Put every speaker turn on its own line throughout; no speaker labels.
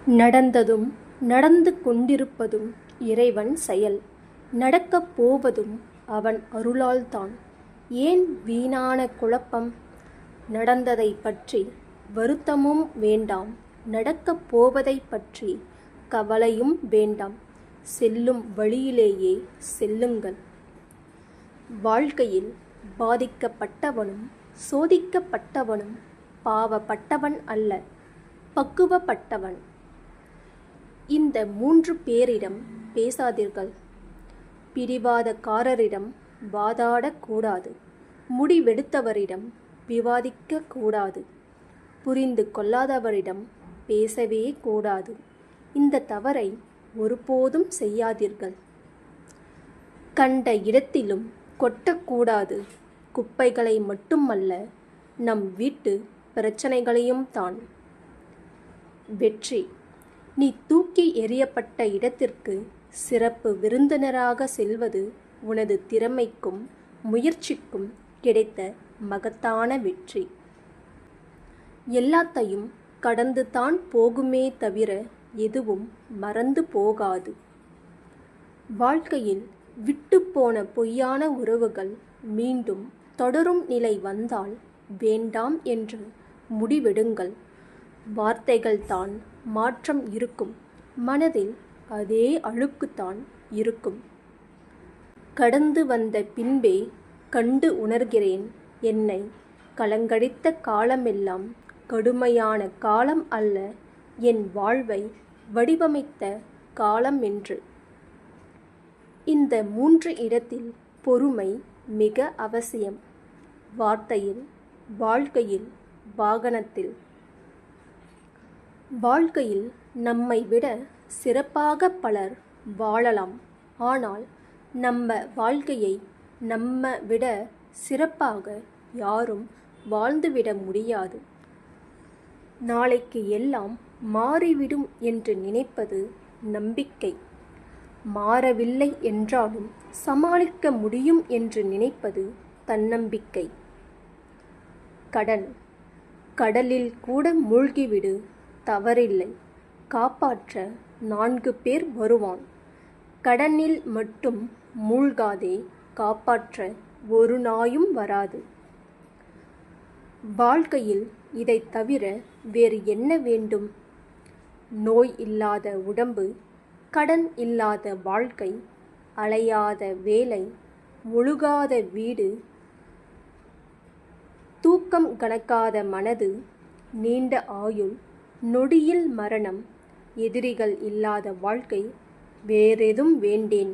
நடந்ததும் நடந்து கொண்டிருப்பதும் இறைவன் செயல். நடக்கப் போவதும் அவன் அருளால்தான். ஏன் வீணான குழப்பம்? நடந்ததைப் பற்றி வருத்தமும் வேண்டாம். நடக்கப் போவதைப் பற்றி கவலையும் வேண்டாம். செல்லும் வழியிலேயே செல்லுங்கள். வாழ்க்கையில் பாதிக்கப்பட்டவனும் சோதிக்கப்பட்டவனும் பாவப்பட்டவன் அல்ல, பக்குவப்பட்டவன். இந்த 3 பேரிடம் பேசாதீர்கள். பிடிவாதக்காரரிடம் வாதாடக்கூடாது. முடிவெடுத்தவரிடம் விவாதிக்க கூடாது. புரிந்து கொள்ளாதவரிடம் பேசவே கூடாது. இந்த தவறை ஒருபோதும் செய்யாதீர்கள். கண்ட இடத்திலும் கொட்டக்கூடாது. குப்பைகளை மட்டுமல்ல, நம் வீட்டு பிரச்சனைகளையும் தான். வெற்றி. நீ தூக்கி எறியப்பட்ட இடத்திற்கு சிறப்பு விருந்தினராக செல்வது உனது திறமைக்கும் முயற்சிக்கும் கிடைத்த மகத்தான வெற்றி. எல்லாத்தையும் கடந்து தான் போகுமே தவிர எதுவும் மறந்து போகாது. வாழ்க்கையில் விட்டுப்போன பொய்யான உறவுகள் மீண்டும் தொடரும் நிலை வந்தால் வேண்டாம் என்று முடிவெடுங்கள். வார்த்தைகள்தான் மாற்றம் இருக்கும், மனதில் அதே அழுக்குத்தான் இருக்கும். கடந்து வந்த பின்பே கண்டு உணர்கிறேன், என்னை கலங்கடித்த காலமெல்லாம் கடுமையான காலம் அல்ல, என் வாழ்வை வடிவமைத்த காலம் என்று. இந்த 3 இடத்தில் பொறுமை மிக அவசியம். வார்த்தையில், வாழ்க்கையில், வாகனத்தில். வாழ்க்கையில் நம்மை விட சிறப்பாக பலர் வாழலாம். ஆனால் நம்ம வாழ்க்கையை நம்ம விட சிறப்பாக யாரும் வாழ்ந்துவிட முடியாது. நாளைக்கு எல்லாம் மாறிவிடும் என்று நினைப்பது நம்பிக்கை. மாறவில்லை என்றாலும் சமாளிக்க முடியும் என்று நினைப்பது தன்னம்பிக்கை. கடன். கடலில் கூட மூழ்கிவிடு, தவறில்லை. காப்பாற்ற 4 பேர் வருவான். கடனில் மட்டும் மூழ்காதே, காப்பாற்ற ஒரு நாயும் வராது. வாழ்க்கையில் இதை தவிர வேறு என்ன வேண்டும்? நோய் இல்லாத உடம்பு, கடன் இல்லாத வாழ்க்கை, அலையாத வேலை, முழுகாத வீடு, தூக்கம் கணக்காத மனது, நீண்ட ஆயுள், நொடியில் மரணம், எதிரிகள் இல்லாத வாழ்க்கை, வேறெதும் வேண்டேன்.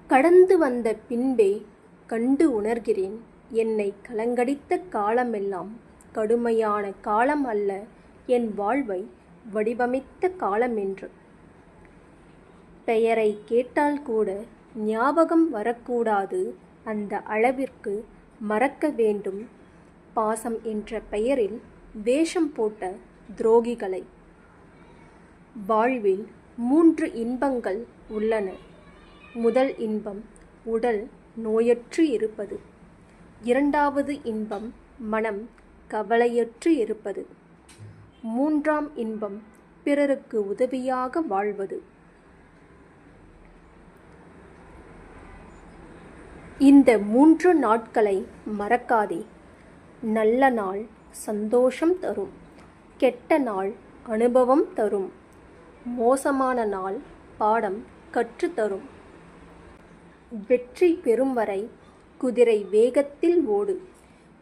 கடந்து வந்த பின்பே கண்டு உணர்கிறேன், என்னை கலங்கடித்த காலமெல்லாம் கடுமையான காலம் அல்ல, என் வாழ்வை வடிவமைத்த காலம் என்று. பெயரை கேட்டால் கூட ஞாபகம் வரக்கூடாது, அந்த அளவிற்கு மறக்க வேண்டும். பாசம் என்ற பெயரில் வேஷம் போட்ட துரோகிகளை. வாழ்வில் 3 இன்பங்கள் உள்ளன. முதல் இன்பம் உடல் நோயற்று இருப்பது. 2வது இன்பம் மனம் கவலையற்று இருப்பது. 3ஆம் இன்பம் பிறருக்கு உதவியாக வாழ்வது. இந்த 3 நாட்களை மறக்காதே. நல்ல நாள் சந்தோஷம் தரும், கெட்ட நாள் அனுபவம் தரும், மோசமான நாள் பாடம் கற்றுத்தரும். வெற்றி பெறும் வரை குதிரை வேகத்தில் ஓடு.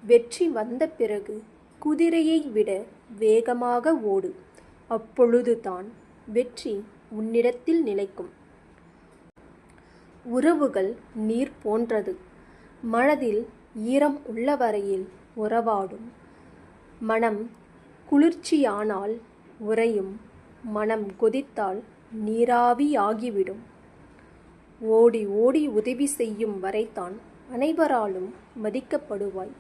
வெற்றி வந்த பிறகு குதிரையை விட வேகமாக ஓடு. அப்பொழுதுதான் வெற்றி உன்னிடத்தில் நிலைக்கும். உறவுகள் நீர் போன்றது. மனதில் ஈரம் உள்ளவரையில் உறவாடும். மனம் குளிர்ச்சியானால் உறையும். மனம் கொதித்தால் நீராவியாகிவிடும். ஓடி ஓடி உதவி செய்யும் வரைத்தான் அனைவராலும் மதிக்கப்படுவாய்.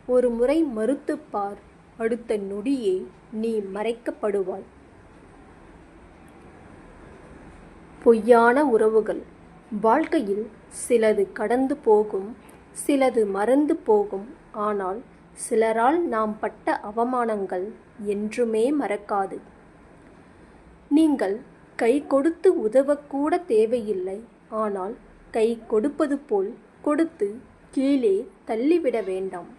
ஒரு முறை மறுத்துப்பார், அடுத்த நொடியே நீ மறைக்கப்படுவாய். பொய்யான உறவுகள். வாழ்க்கையில் சிலது கடந்து போகும், சிலது மறந்து போகும். ஆனால் சிலரால் நாம் பட்ட அவமானங்கள் என்றுமே மறக்காது. நீங்கள் கை கொடுத்து உதவக்கூட தேவையில்லை. ஆனால் கை கொடுப்பது போல் கொடுத்து கீழே தள்ளிவிட வேண்டாம்.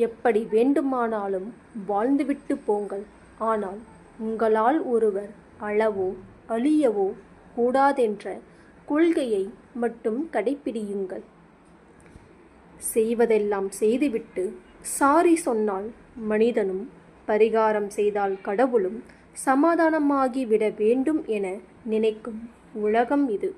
எப்படி வேண்டுமானாலும் வாழ்ந்துவிட்டு போங்கள். ஆனால் உங்களால் ஒருவர் அழவோ அழியவோ கூடாதென்ற கொள்கையை மட்டும் கடைப்பிடியுங்கள். செய்வதெல்லாம் செய்துவிட்டு சாரி சொன்னால் மனிதனும், பரிகாரம் செய்தால் கடவுளும் சமாதானமாகிவிட வேண்டும் என நினைக்கும் உலகம் இது.